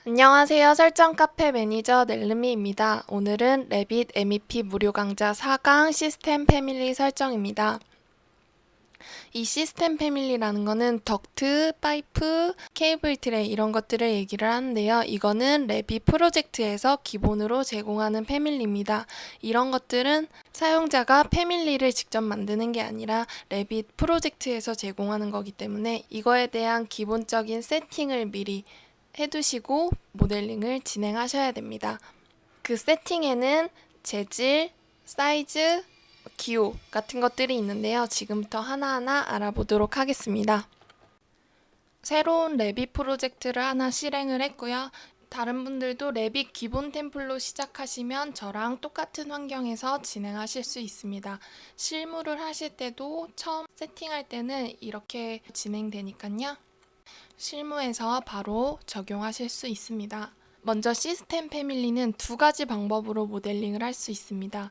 안녕하세요. 설정 카페 매니저 넬름이입니다. 오늘은 레빗 MEP 무료 강좌 4강 시스템 패밀리 설정입니다. 이 시스템 패밀리라는 거는 덕트, 파이프, 케이블 트레이 이런 것들을 얘기를 하는데요. 이거는 레빗 프로젝트에서 기본으로 제공하는 패밀리입니다. 이런 것들은 사용자가 패밀리를 직접 만드는 게 아니라 레빗 프로젝트에서 제공하는 거기 때문에 이거에 대한 기본적인 세팅을 미리 해두시고 모델링을 진행하셔야 됩니다. 그 세팅에는 재질, 사이즈, 기호 같은 것들이 있는데요. 지금부터 하나하나 알아보도록 하겠습니다. 새로운 레빗 프로젝트를 하나 실행을 했고요. 다른 분들도 레빗 기본 템플로 시작하시면 저랑 똑같은 환경에서 진행하실 수 있습니다. 실무를 하실 때도 처음 세팅할 때는 이렇게 진행되니까요. 실무에서 바로 적용하실 수 있습니다. 먼저 시스템 패밀리는 두 가지 방법으로 모델링을 할 수 있습니다.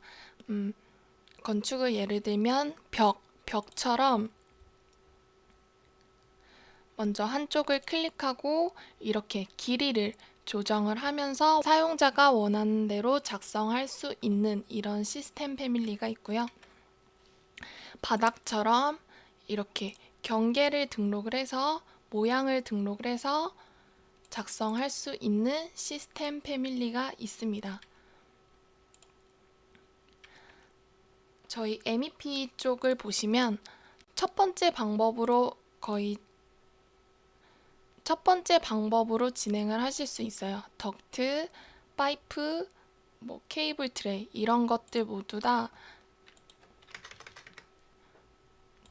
건축을 예를 들면 벽처럼 먼저 한쪽을 클릭하고 이렇게 길이를 조정을 하면서 사용자가 원하는 대로 작성할 수 있는 이런 시스템 패밀리가 있고요. 바닥처럼 이렇게 경계를 등록을 해서 모양을 등록을 해서 작성할 수 있는 시스템 패밀리가 있습니다. 저희 MEP 쪽을 보시면 첫 번째 방법으로 진행을 하실 수 있어요. 덕트, 파이프, 케이블 트레이 이런 것들 모두 다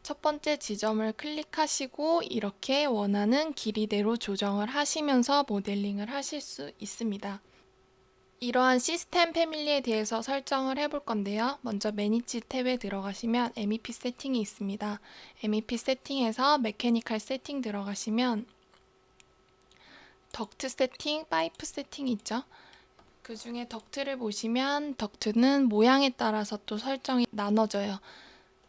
첫 번째 지점을 클릭하시고 이렇게 원하는 길이대로 조정을 하시면서 모델링을 하실 수 있습니다. 이러한 시스템 패밀리에 대해서 설정을 해볼 건데요. 먼저 매니지 탭에 들어가시면 MEP 세팅이 있습니다. MEP 세팅에서 메케니컬 세팅 들어가시면 덕트 세팅, 파이프 세팅이 있죠. 그 중에 덕트를 보시면 덕트는 모양에 따라서 또 설정이 나눠져요.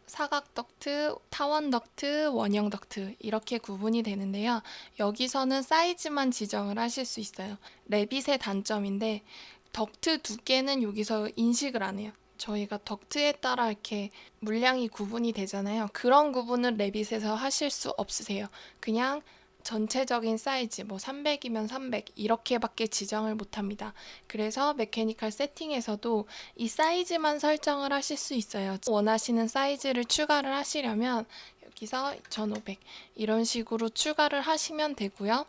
사각 덕트, 타원 덕트, 원형 덕트 이렇게 구분이 되는데요. 여기서는 사이즈만 지정을 하실 수 있어요. 레빗의 단점인데 덕트 두께는 여기서 인식을 안 해요. 저희가 덕트에 따라 이렇게 물량이 구분이 되잖아요. 그런 구분은 레빗에서 하실 수 없으세요. 그냥 전체적인 사이즈, 300이면 300 이렇게밖에 지정을 못합니다. 그래서 메케니컬 세팅에서도 이 사이즈만 설정을 하실 수 있어요. 원하시는 사이즈를 추가를 하시려면 여기서 2500 이런 식으로 추가를 하시면 되고요.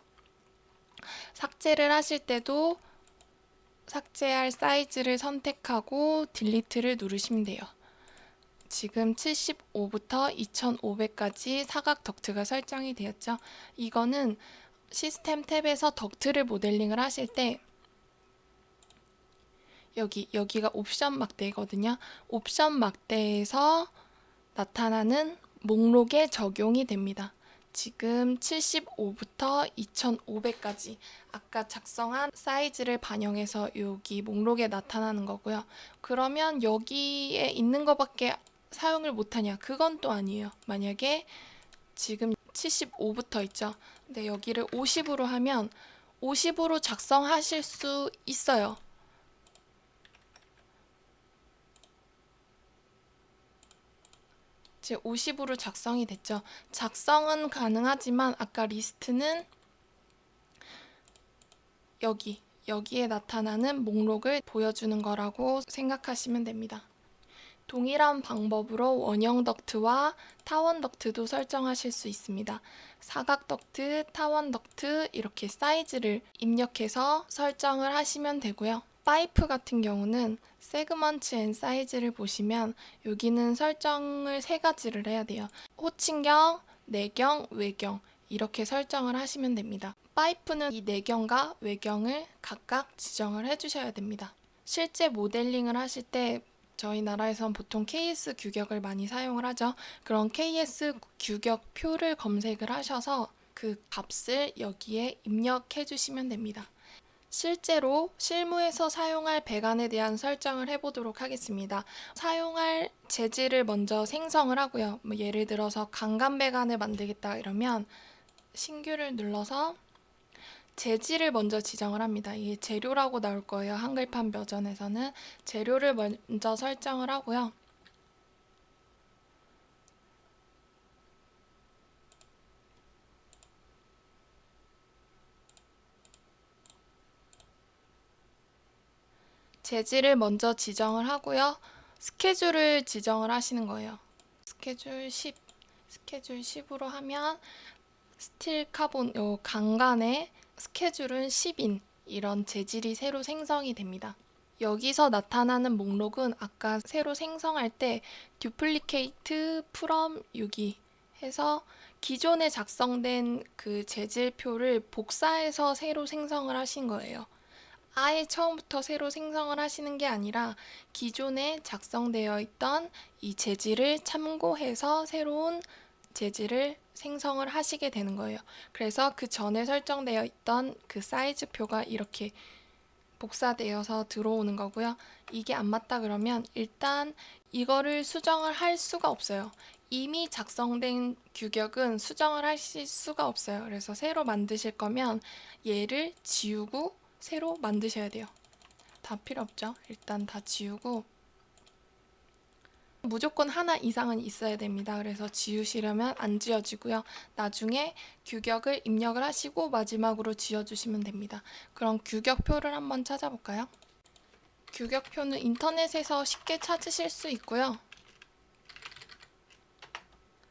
삭제를 하실 때도 삭제할 사이즈를 선택하고 딜리트를 누르시면 돼요. 지금 75부터 2500까지 사각 덕트가 설정이 되었죠. 이거는 시스템 탭에서 덕트를 모델링을 하실 때 여기가 옵션 막대거든요. 옵션 막대에서 나타나는 목록에 적용이 됩니다. 지금 75부터 2500까지 아까 작성한 사이즈를 반영해서 여기 목록에 나타나는 거고요. 그러면 여기에 있는 것밖에 사용을 못하냐? 그건 또 아니에요. 만약에 지금 75부터 있죠. 근데 여기를 50으로 하면 50으로 작성하실 수 있어요. 이제 50으로 작성이 됐죠. 작성은 가능하지만 아까 리스트는 여기에 나타나는 목록을 보여주는 거라고 생각하시면 됩니다. 동일한 방법으로 원형 덕트와 타원 덕트도 설정하실 수 있습니다. 사각 덕트, 타원 덕트 이렇게 사이즈를 입력해서 설정을 하시면 되고요. 파이프 같은 경우는 세그먼트 앤 사이즈를 보시면 여기는 설정을 세 가지를 해야 돼요. 호칭경, 내경, 외경 이렇게 설정을 하시면 됩니다. 파이프는 이 내경과 외경을 각각 지정을 해주셔야 됩니다. 실제 모델링을 하실 때 저희 나라에선 보통 KS 규격을 많이 사용을 하죠. 그런 KS 규격 표를 검색을 하셔서 그 값을 여기에 입력해 주시면 됩니다. 실제로 실무에서 사용할 배관에 대한 설정을 해보도록 하겠습니다. 사용할 재질을 먼저 생성을 하고요. 예를 들어서 강간 배관을 만들겠다 이러면 신규를 눌러서 재질을 먼저 지정을 합니다. 이게 재료라고 나올 거예요. 한글판 버전에서는 재료를 먼저 설정을 하고요. 재질을 먼저 지정을 하고요. 스케줄을 지정을 하시는 거예요. 스케줄 10으로 하면 스틸 카본, 요 강간의 스케줄은 10인 이런 재질이 새로 생성이 됩니다. 여기서 나타나는 목록은 아까 새로 생성할 때 듀플리케이트 프롬 6이 해서 기존에 작성된 그 재질표를 복사해서 새로 생성을 하신 거예요. 아예 처음부터 새로 생성을 하시는 게 아니라 기존에 작성되어 있던 이 재질을 참고해서 새로운 재질을 생성을 하시게 되는 거예요. 그래서 그 전에 설정되어 있던 그 사이즈 표가 이렇게 복사되어서 들어오는 거고요. 이게 안 맞다 그러면 일단 이거를 수정을 할 수가 없어요. 이미 작성된 규격은 수정을 하실 수가 없어요. 그래서 새로 만드실 거면 얘를 지우고 새로 만드셔야 돼요. 다 필요 없죠. 일단 다 지우고 무조건 하나 이상은 있어야 됩니다. 그래서 지우시려면 안 지워지고요. 나중에 규격을 입력을 하시고 마지막으로 지워주시면 됩니다. 그럼 규격표를 한번 찾아볼까요? 규격표는 인터넷에서 쉽게 찾으실 수 있고요.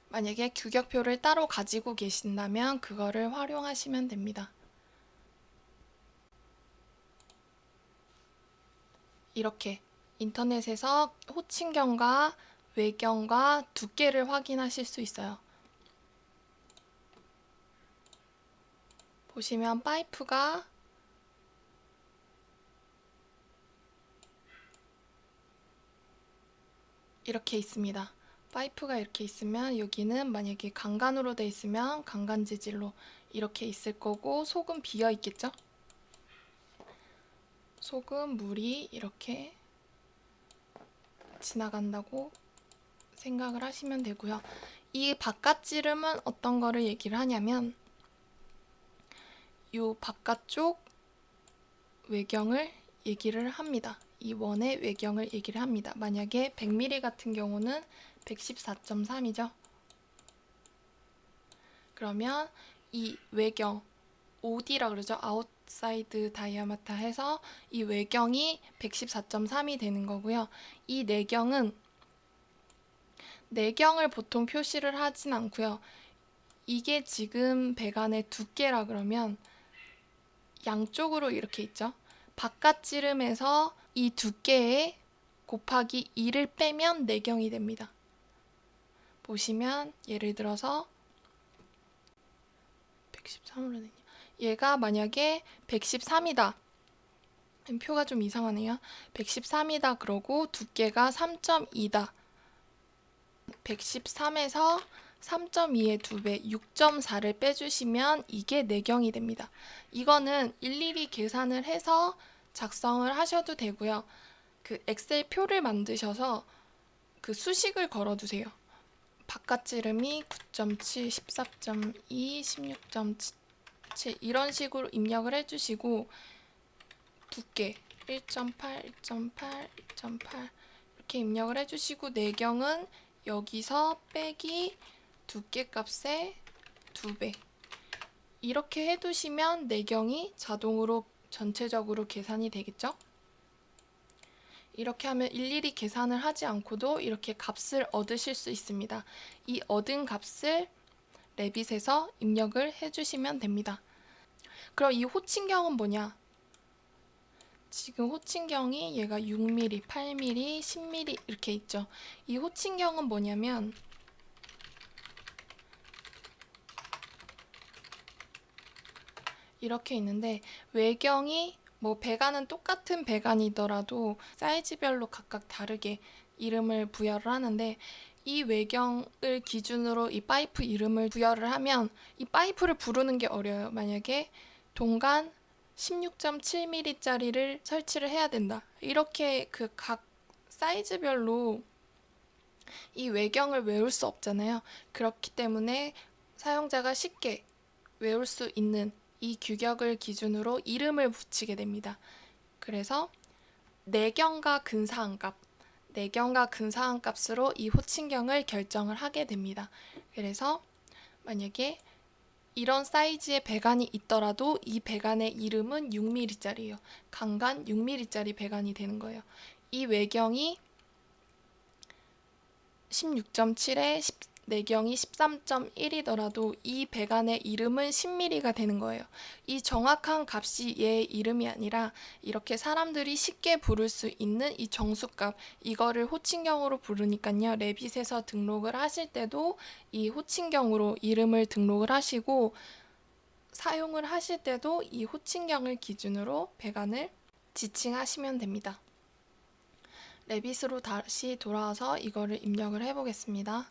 만약에 규격표를 따로 가지고 계신다면 그거를 활용하시면 됩니다. 이렇게 인터넷에서 호칭경과 외경과 두께를 확인하실 수 있어요. 보시면 파이프가 이렇게 있습니다. 파이프가 이렇게 있으면 여기는 만약에 강간으로 돼 있으면 강간 재질로 이렇게 있을 거고 속은 비어 있겠죠? 속은 물이 이렇게 지나간다고 생각을 하시면 되고요. 이 바깥지름은 어떤 거를 얘기를 하냐면 이 바깥쪽 외경을 얘기를 합니다. 이 원의 외경을 얘기를 합니다. 만약에 100mm 같은 경우는 114.3이죠. 그러면 이 외경 OD라 그러죠. 아웃사이드 다이아마타 해서 이 외경이 114.3이 되는 거고요. 이 내경은 내경을 보통 표시를 하진 않고요. 이게 지금 배관의 두께라 그러면 양쪽으로 이렇게 있죠. 바깥지름에서 이 두께에 곱하기 2를 빼면 내경이 됩니다. 보시면 예를 들어서 113으로 되냐. 얘가 만약에 113이다. 표가 좀 이상하네요. 113이다 그러고 두께가 3.2다. 113에서 3.2의 2배, 6.4를 빼주시면 이게 내경이 됩니다. 이거는 일일이 계산을 해서 작성을 하셔도 되고요. 그 엑셀 표를 만드셔서 그 수식을 걸어두세요. 바깥지름이 9.7, 14.2, 16.7 이런 식으로 입력을 해주시고 두께 1.8, 1.8, 1.8 이렇게 입력을 해주시고 내경은 여기서 빼기 두께 값의 2배 이렇게 해두시면 내경이 자동으로 전체적으로 계산이 되겠죠? 이렇게 하면 일일이 계산을 하지 않고도 이렇게 값을 얻으실 수 있습니다. 이 얻은 값을 레빗에서 입력을 해주시면 됩니다. 그럼 이 호칭경은 뭐냐? 지금 호칭경이 얘가 6mm, 8mm, 10mm 이렇게 있죠. 이 호칭경은 뭐냐면 이렇게 있는데 외경이 뭐 배관은 똑같은 배관이더라도 사이즈별로 각각 다르게 이름을 부여를 하는데 이 외경을 기준으로 이 파이프 이름을 부여를 하면 이 파이프를 부르는 게 어려워요. 만약에 동간 16.7mm짜리를 설치를 해야 된다. 이렇게 그 각 사이즈별로 이 외경을 외울 수 없잖아요. 그렇기 때문에 사용자가 쉽게 외울 수 있는 이 규격을 기준으로 이름을 붙이게 됩니다. 그래서 내경과 근사한 값으로 이 호칭경을 결정을 하게 됩니다. 그래서 만약에 이런 사이즈의 배관이 있더라도 이 배관의 이름은 6mm짜리예요. 강간 6mm짜리 배관이 되는 거예요. 이 외경이 16.7에 내경이 13.1이더라도 이 배관의 이름은 10mm가 되는 거예요. 이 정확한 값이 얘의 이름이 아니라 이렇게 사람들이 쉽게 부를 수 있는 이 정수값, 이거를 호칭경으로 부르니까요. 레빗에서 등록을 하실 때도 이 호칭경으로 이름을 등록을 하시고 사용을 하실 때도 이 호칭경을 기준으로 배관을 지칭하시면 됩니다. 레빗으로 다시 돌아와서 이거를 입력을 해보겠습니다.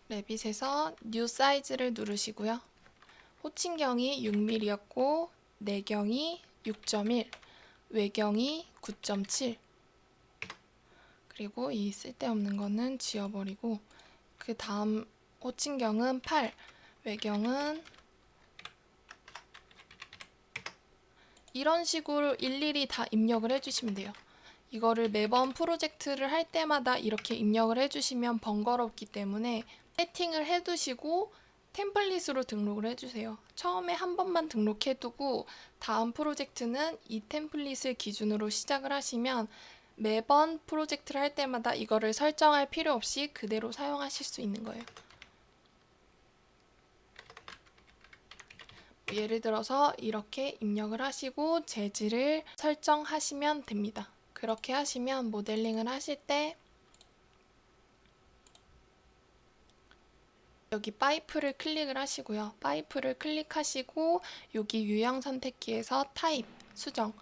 레빗에서 뉴 사이즈를 누르시고요. 호칭경이 6mm였고 내경이 6.1, 외경이 9.7. 그리고 이 쓸데없는 거는 지워버리고 그 다음 호칭경은 8, 외경은 이런 식으로 일일이 다 입력을 해주시면 돼요. 이거를 매번 프로젝트를 할 때마다 이렇게 입력을 해주시면 번거롭기 때문에 세팅을 해두시고 템플릿으로 등록을 해주세요. 처음에 한 번만 등록해두고 다음 프로젝트는 이 템플릿을 기준으로 시작을 하시면 매번 프로젝트를 할 때마다 이거를 설정할 필요 없이 그대로 사용하실 수 있는 거예요. 예를 들어서 이렇게 입력을 하시고 재질을 설정하시면 됩니다. 그렇게 하시면 모델링을 하실 때 여기 파이프를 클릭을 하시고요. 파이프를 클릭하시고 여기 유형 선택기에서 타입, 수정,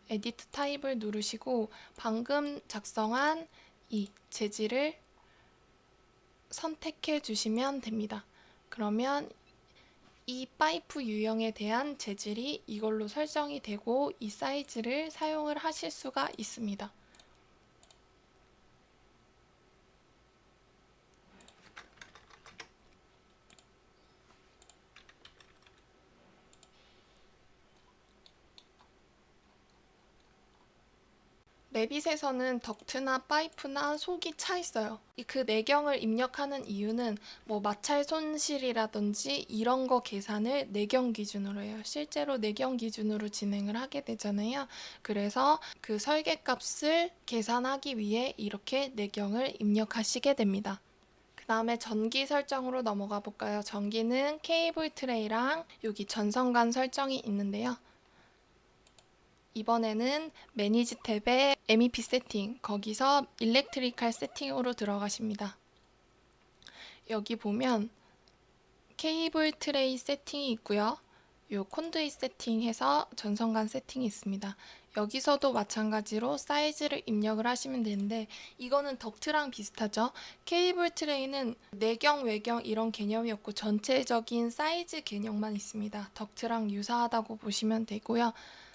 에디트 타입을 누르시고 방금 작성한 이 재질을 선택해 주시면 됩니다. 그러면 이 파이프 유형에 대한 재질이 이걸로 설정이 되고 이 사이즈를 사용을 하실 수가 있습니다. 레빗에서는 덕트나 파이프나 속이 차 있어요. 그 내경을 입력하는 이유는 뭐 마찰 손실이라든지 이런 거 계산을 내경 기준으로 해요. 실제로 내경 기준으로 진행을 하게 되잖아요. 그래서 그 설계값을 계산하기 위해 이렇게 내경을 입력하시게 됩니다. 그 다음에 전기 설정으로 넘어가 볼까요? 전기는 케이블 트레이랑 여기 전선간 설정이 있는데요. 이번에는 매니지 탭에 MEP 세팅, 거기서 일렉트리컬 세팅으로 들어가십니다. 여기 보면 케이블 트레이 세팅이 있고요. 요 콘두잇 세팅해서 전선간 세팅이 있습니다. 여기서도 마찬가지로 사이즈를 입력을 하시면 되는데 이거는 덕트랑 비슷하죠. 케이블 트레이는 내경, 외경 이런 개념이 없고 전체적인 사이즈 개념만 있습니다. 덕트랑 유사하다고 보시면 되고요.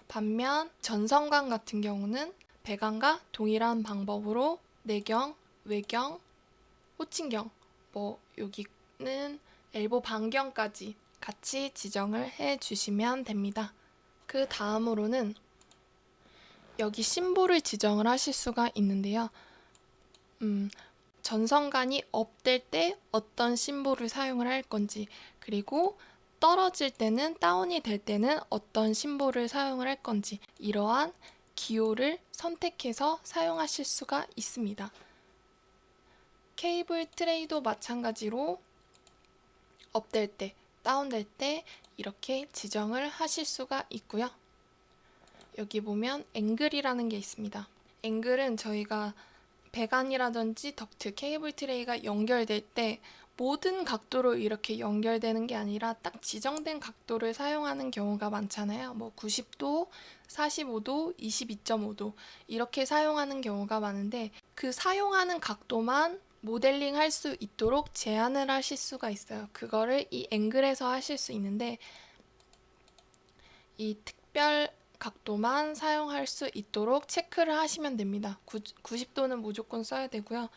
반면 전선관 같은 경우는 배관과 동일한 방법으로 내경, 외경, 호칭경, 뭐 여기는 엘보 반경까지 같이 지정을 해 주시면 됩니다. 그 다음으로는 여기 심볼을 지정을 하실 수가 있는데요. 전선관이 업될 때 어떤 심볼을 사용을 할 건지, 그리고 떨어질 때는 다운이 될 때는 어떤 심볼을 사용을 할 건지 이러한 기호를 선택해서 사용하실 수가 있습니다. 케이블 트레이도 마찬가지로 업될 때, 다운될 때 이렇게 지정을 하실 수가 있고요. 여기 보면 앵글이라는 게 있습니다. 앵글은 저희가 배관이라든지 덕트, 케이블 트레이가 연결될 때 모든 각도로 이렇게 연결되는 게 아니라 딱 지정된 각도를 사용하는 경우가 많잖아요. 뭐 90도, 45도, 22.5도 이렇게 사용하는 경우가 많은데 그 사용하는 각도만 모델링 할 수 있도록 제한을 하실 수가 있어요. 그거를 이 앵글에서 하실 수 있는데 이 특별 각도만 사용할 수 있도록 체크를 하시면 됩니다. 90도는 무조건 써야 되고요.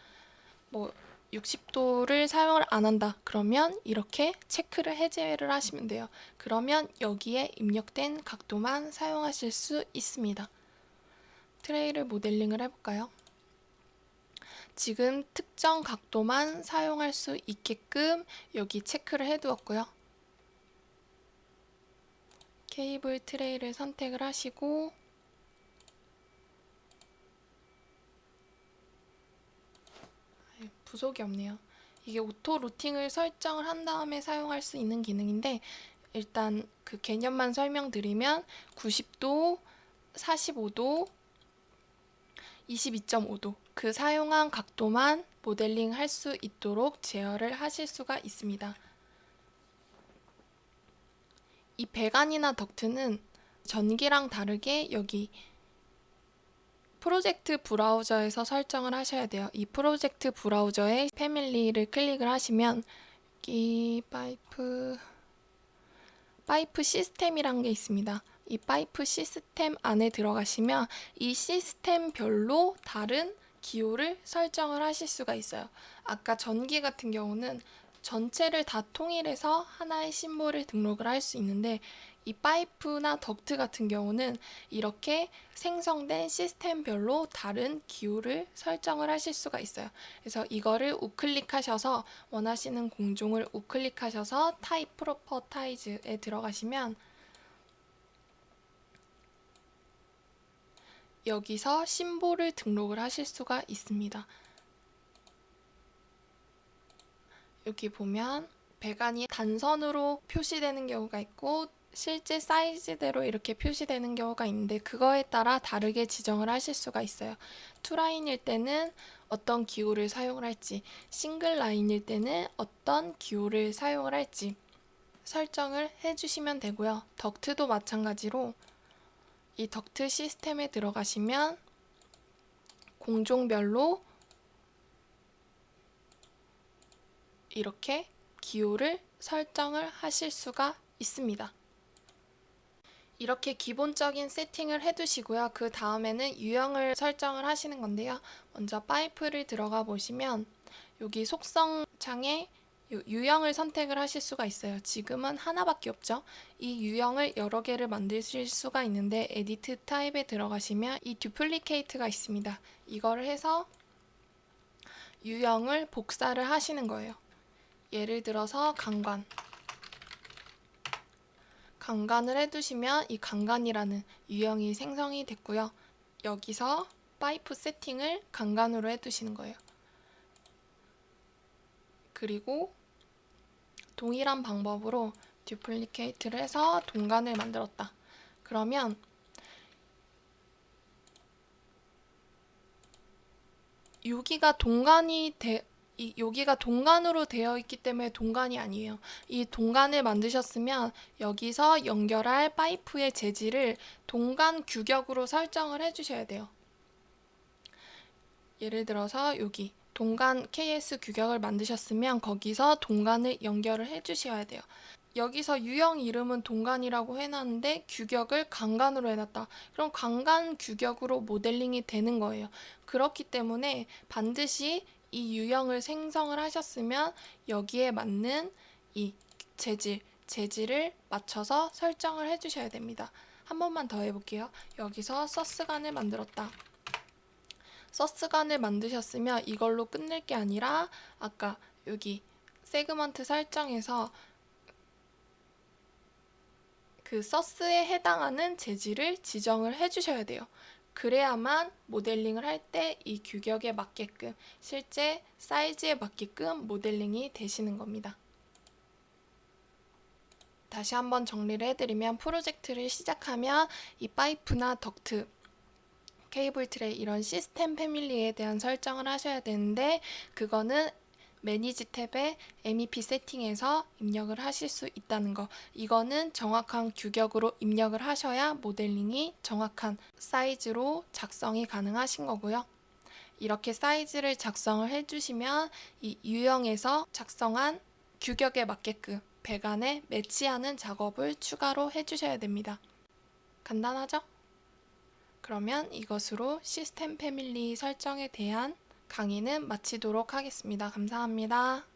뭐 60도를 사용을 안 한다. 그러면 이렇게 체크를 해제를 하시면 돼요. 그러면 여기에 입력된 각도만 사용하실 수 있습니다. 트레이를 모델링을 해볼까요? 지금 특정 각도만 사용할 수 있게끔 여기 체크를 해두었고요. 케이블 트레이를 선택을 하시고 부속이 없네요. 이게 오토 루팅을 설정을 한 다음에 사용할 수 있는 기능인데 일단 그 개념만 설명드리면 90도, 45도, 22.5도 그 사용한 각도만 모델링 할 수 있도록 제어를 하실 수가 있습니다. 이 배관이나 덕트는 전기랑 다르게 여기 프로젝트 브라우저에서 설정을 하셔야 돼요. 이 프로젝트 브라우저에 패밀리를 클릭을 하시면 여기 파이프 시스템이란 게 있습니다. 이 파이프 시스템 안에 들어가시면 이 시스템별로 다른 기호를 설정을 하실 수가 있어요. 아까 전기 같은 경우는 전체를 다 통일해서 하나의 심볼을 등록을 할 수 있는데 이 파이프나 덕트 같은 경우는 이렇게 생성된 시스템별로 다른 기호를 설정을 하실 수가 있어요. 그래서 이거를 우클릭하셔서 원하시는 공종을 우클릭하셔서 타입 프로퍼타이즈에 들어가시면 여기서 심볼을 등록을 하실 수가 있습니다. 여기 보면 배관이 단선으로 표시되는 경우가 있고 실제 사이즈대로 이렇게 표시되는 경우가 있는데 그거에 따라 다르게 지정을 하실 수가 있어요. 투라인일 때는 어떤 기호를 사용을 할지, 싱글 라인일 때는 어떤 기호를 사용을 할지 설정을 해주시면 되고요. 덕트도 마찬가지로 이 덕트 시스템에 들어가시면 공종별로 이렇게 기호를 설정을 하실 수가 있습니다. 이렇게 기본적인 세팅을 해두시고요. 그 다음에는 유형을 설정을 하시는 건데요. 먼저 파이프를 들어가 보시면 여기 속성 창에 유형을 선택을 하실 수가 있어요. 지금은 하나밖에 없죠. 이 유형을 여러 개를 만드실 수가 있는데 에디트 타입에 들어가시면 이 듀플리케이트가 있습니다. 이거를 해서 유형을 복사를 하시는 거예요. 예를 들어서 강간을 해두시면 이 강간이라는 유형이 생성이 됐고요. 여기서 파이프 세팅을 강간으로 해두시는 거예요. 그리고 동일한 방법으로 듀플리케이트를 해서 동간을 만들었다. 그러면 여기가 여기가 동간으로 되어 있기 때문에 동간이 아니에요. 이 동간을 만드셨으면 여기서 연결할 파이프의 재질을 동간 규격으로 설정을 해주셔야 돼요. 예를 들어서 여기 동간 KS 규격을 만드셨으면 거기서 동간을 연결을 해주셔야 돼요. 여기서 유형 이름은 동간이라고 해놨는데 규격을 강간으로 해놨다. 그럼 강간 규격으로 모델링이 되는 거예요. 그렇기 때문에 반드시 이 유형을 생성을 하셨으면 여기에 맞는 이 재질을 맞춰서 설정을 해주셔야 됩니다. 한 번만 더 해볼게요. 여기서 서스간을 만들었다. 서스간을 만드셨으면 이걸로 끝낼 게 아니라 아까 여기 세그먼트 설정에서 그 서스에 해당하는 재질을 지정을 해주셔야 돼요. 그래야만 모델링을 할 때 이 규격에 맞게끔 실제 사이즈에 맞게끔 모델링이 되시는 겁니다. 다시 한번 정리를 해드리면 프로젝트를 시작하면 이 파이프나 덕트, 케이블 트레이 이런 시스템 패밀리에 대한 설정을 하셔야 되는데 그거는 매니지 탭에 MEP 세팅에서 입력을 하실 수 있다는 거. 이거는 정확한 규격으로 입력을 하셔야 모델링이 정확한 사이즈로 작성이 가능하신 거고요. 이렇게 사이즈를 작성을 해주시면 이 유형에서 작성한 규격에 맞게끔 배관에 매치하는 작업을 추가로 해주셔야 됩니다. 간단하죠? 그러면 이것으로 시스템 패밀리 설정에 대한 강의는 마치도록 하겠습니다. 감사합니다.